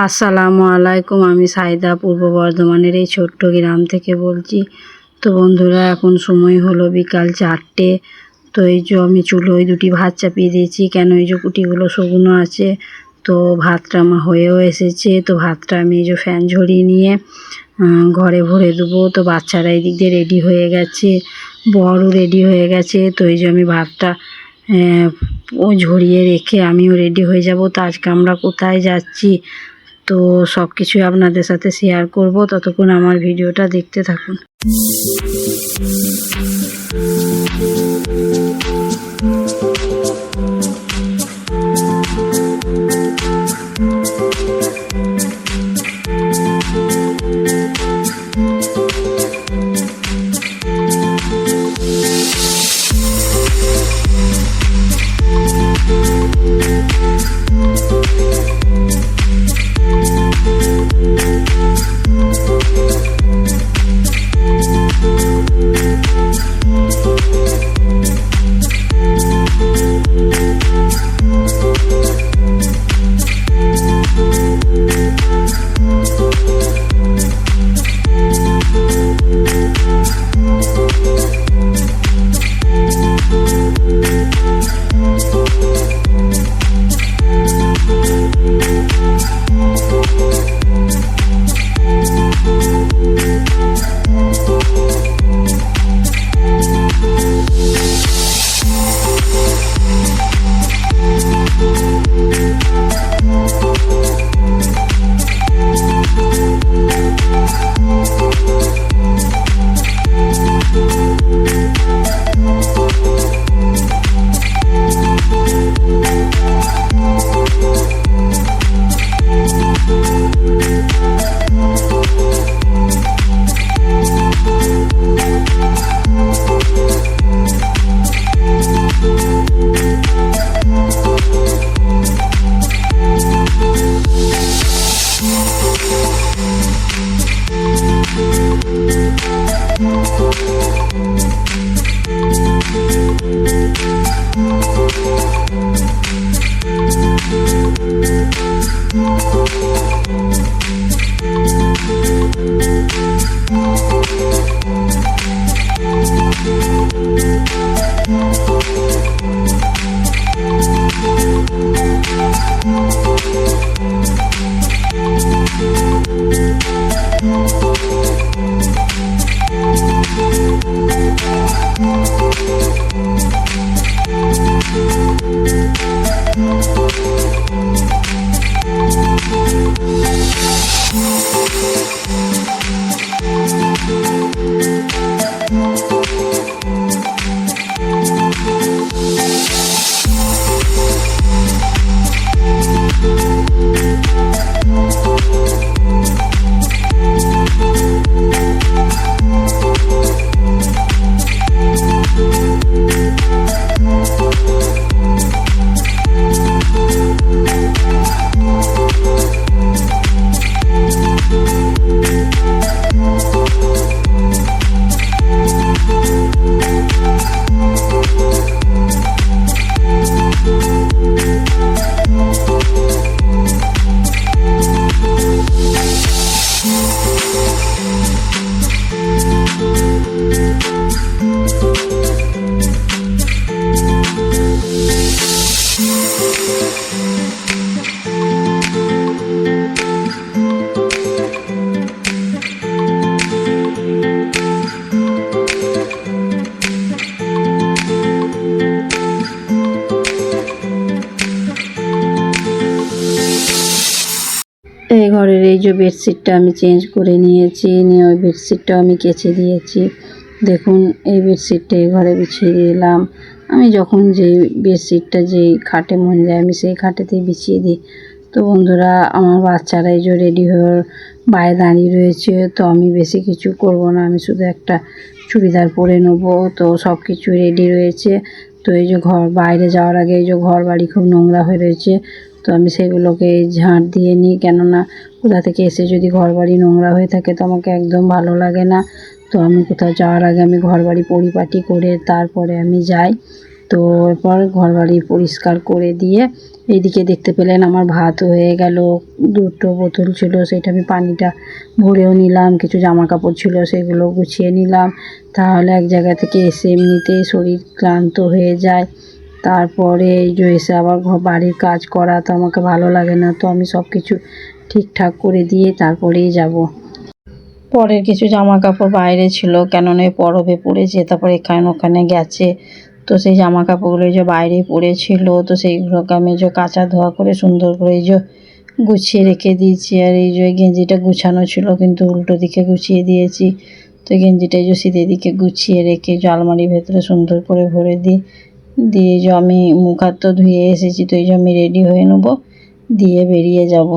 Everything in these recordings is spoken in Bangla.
আসসালামু আলাইকুম। আমি সাইদা পূর্ব বর্ধমানের এই ছোট্ট গ্রাম থেকে বলছি। তো বন্ধুরা, এখন সময় হলো বিকাল 4টে। তো এই যে আমি চুলোয় দুটি ভাত চাপিয়ে দিয়েছি, কেন এই যে কুটিগুলো শুকনো আছে। তো ভাতটা আমার হয়েও এসেছে। তো ভাতটা আমি এই যে ফ্যান ঝরিয়ে নিয়ে ঘরে ভরে দেবো। তো বাচ্চারা এই দিক দিয়ে রেডি হয়ে গেছে, বড়ও রেডি হয়ে গেছে। তো এই যে আমি ভাতটা ও ঝরিয়ে রেখে আমিও রেডি হয়ে যাব। তো আজকে আমরা কোথায় যাচ্ছি তো সব কিছুই আপনাদের সাথে শেয়ার করব। ততক্ষণ আমার ভিডিওটা দেখতে থাকুন। এই ঘরের এই যে বেডশিটটা আমি চেঞ্জ করে নিয়েছি, নিয়ে ওই বেডশিটটাও আমি কেচে দিয়েছি। দেখুন, এই বেডশিটটা এই ঘরে বিছিয়ে দিলাম। আমি যখন যেই বেডশিটটা যেই খাটে মন যায় আমি সেই খাটেতেই বিছিয়ে দিই। তো বন্ধুরা, আমার বাচ্চারা এই যে রেডি হয়ে বাইরে দাঁড়িয়ে রয়েছে। তো আমি বেশি কিছু করব না, আমি শুধু একটা চুড়িদার পরে নেবো। তো সব কিছু রেডি রয়েছে। তো এই যে বাইরে যাওয়ার আগে এই যে ঘর বাড়ি খুব নোংরা হয়ে রয়েছে। তো আমি সেগুলোকে ঝাঁট দিয়ে নিই, কেননা কোথা থেকে এসে যদি ঘর বাড়ি নোংরা হয়ে থাকে তো আমাকে একদম ভালো লাগে না। তো আমি কোথাও যাওয়ার আগে আমি ঘর বাড়ি পরিপাটি করে তারপরে আমি যাই। তো এরপর ঘর বাড়ি পরিষ্কার করে দিয়ে এইদিকে দেখতে পেলেন আমার ভাত হয়ে গেল, দুটো বোতল ছিল সেটা আমি পানিটা ভরেও নিলাম, কিছু জামা কাপড় ছিল সেগুলো গুছিয়ে নিলাম। তাহলে এক জায়গা থেকে এসে এমনিতেই শরীর ক্লান্ত হয়ে যায়, তারপরে এই যে এসে আবার বাড়ির কাজ করা তো আমাকে ভালো লাগে না, তো আমি সব কিছু ঠিকঠাক করে দিয়ে তারপরেই যাব। পরের কিছু জামা কাপড় বাইরে ছিল, কেননা পরবে পড়েছে, তারপর এখানে ওখানে গেছে, তো সেই জামা কাপড়গুলো যে বাইরে পড়েছিল, তো সেইগুলোকে আমি যে কাচা ধোয়া করে সুন্দর করে এই যে গুছিয়ে রেখে দিয়েছি। আর এই যে গেঞ্জিটা গুছানো ছিল কিন্তু উল্টো দিকে গুছিয়ে দিয়েছি, তো গেঞ্জিটা যে সিধে দিকে গুছিয়ে রেখে যে আলমারির ভেতরে সুন্দর করে ভরে দিয়ে যে আমি মুখ হাত তো ধুয়ে এসেছি, তো এই যে আমি রেডি হয়ে নেবো, দিয়ে বেরিয়ে যাব।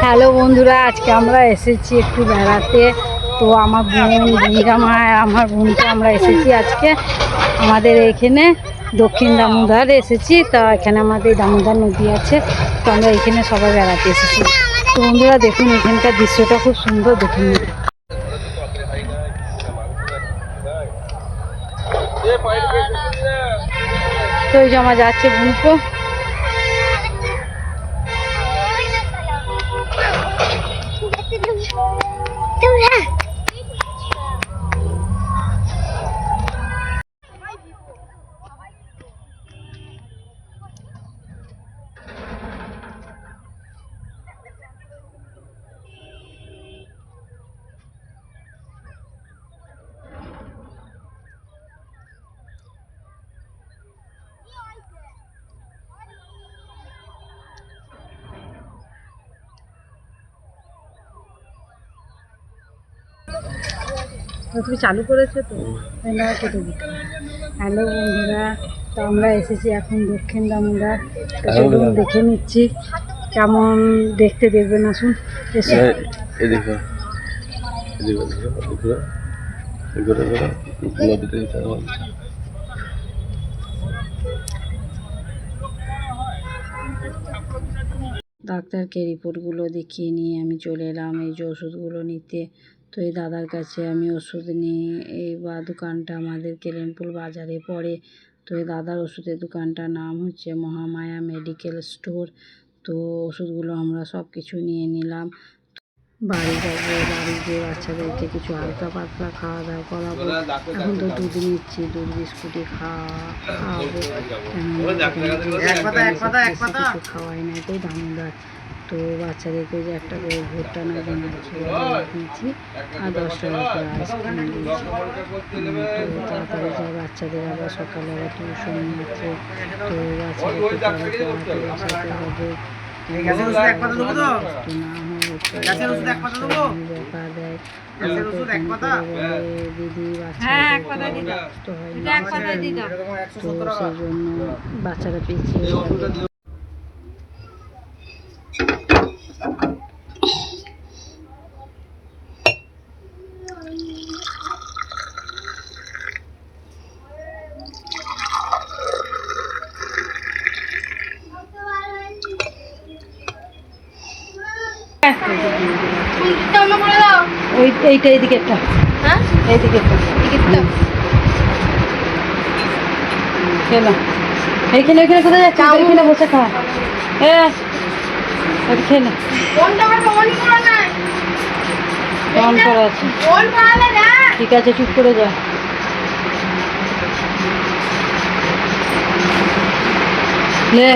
হ্যালো বন্ধুরা, আজকে আমরা এসেছি একটু বেড়াতে। তো আমার বোন রিঙ্গামা আর আমার বোনকে আমরা এসেছি আজকে আমাদের এখানে দক্ষিণ দামোদর এসেছি। তা এখানে আমাদের দামোদর নদী আছে, তো আমরা এখানে সবাই বেড়াতে এসেছি। তো বন্ধুরা দেখুন এখানকার দৃশ্যটা খুব সুন্দর, দেখুন। তো এই জমা যাচ্ছে বোনকে। তুমি চালু করেছো তো? হ্যালো বন্ধুরা, তো আমরা এসেছি এখন দক্ষিণ দামোদর, দেখে নিচ্ছি কেমন দেখতে, দেখবেন আসুন। ডাক্তারকে রিপোর্টগুলো দেখিয়ে নিয়ে আমি চলে এলাম এই যে ওষুধগুলো নিতে। তো এই দাদার কাছে আমি ওষুধ নিই, এই দোকানটা আমাদের কেলেনপুর বাজারে পড়ে। তো এই দাদার ওষুধের দোকানটার নাম হচ্ছে মহামায়া মেডিকেল স্টোর। তো ওষুধগুলো আমরা সব কিছু নিয়ে নিলাম, বাড়ি যাবো। বাড়ি গিয়ে বাচ্চাদেরকে কিছু হালকা পাতলা খাওয়া দাওয়া করাবো। এখন তো দুধ নিচ্ছি, দুধ বিস্কুটই খাওয়াবো, কিছু খাওয়াই না, এটাই দামোদর। তো বাচ্চাদেরকে যে একটা করে ভুট্টা না বানাচ্ছি দিয়েছি আর 10 টাকা করে আইসক্রিম দিয়েছি। তো তাড়াতাড়ি যায়, বাচ্চাদের আবার সকালে আবার টিউশন আছে, তো বাচ্চাদেরকে পড়াতে বসাতে হবে। বকা দেয়, দিদি বাচ্চাদের কষ্ট হয় না, তো সেই জন্য বাচ্চারা পিছিয়ে যাবে। এইটা এইদিকে একটা, এইদিকে একটা খেলা, এইখানে ওইখানে কোথায় যাচ্ছে? এইখানে বসে খা, খেলে অন করা আছে, ঠিক আছে চুপ করে যা। লে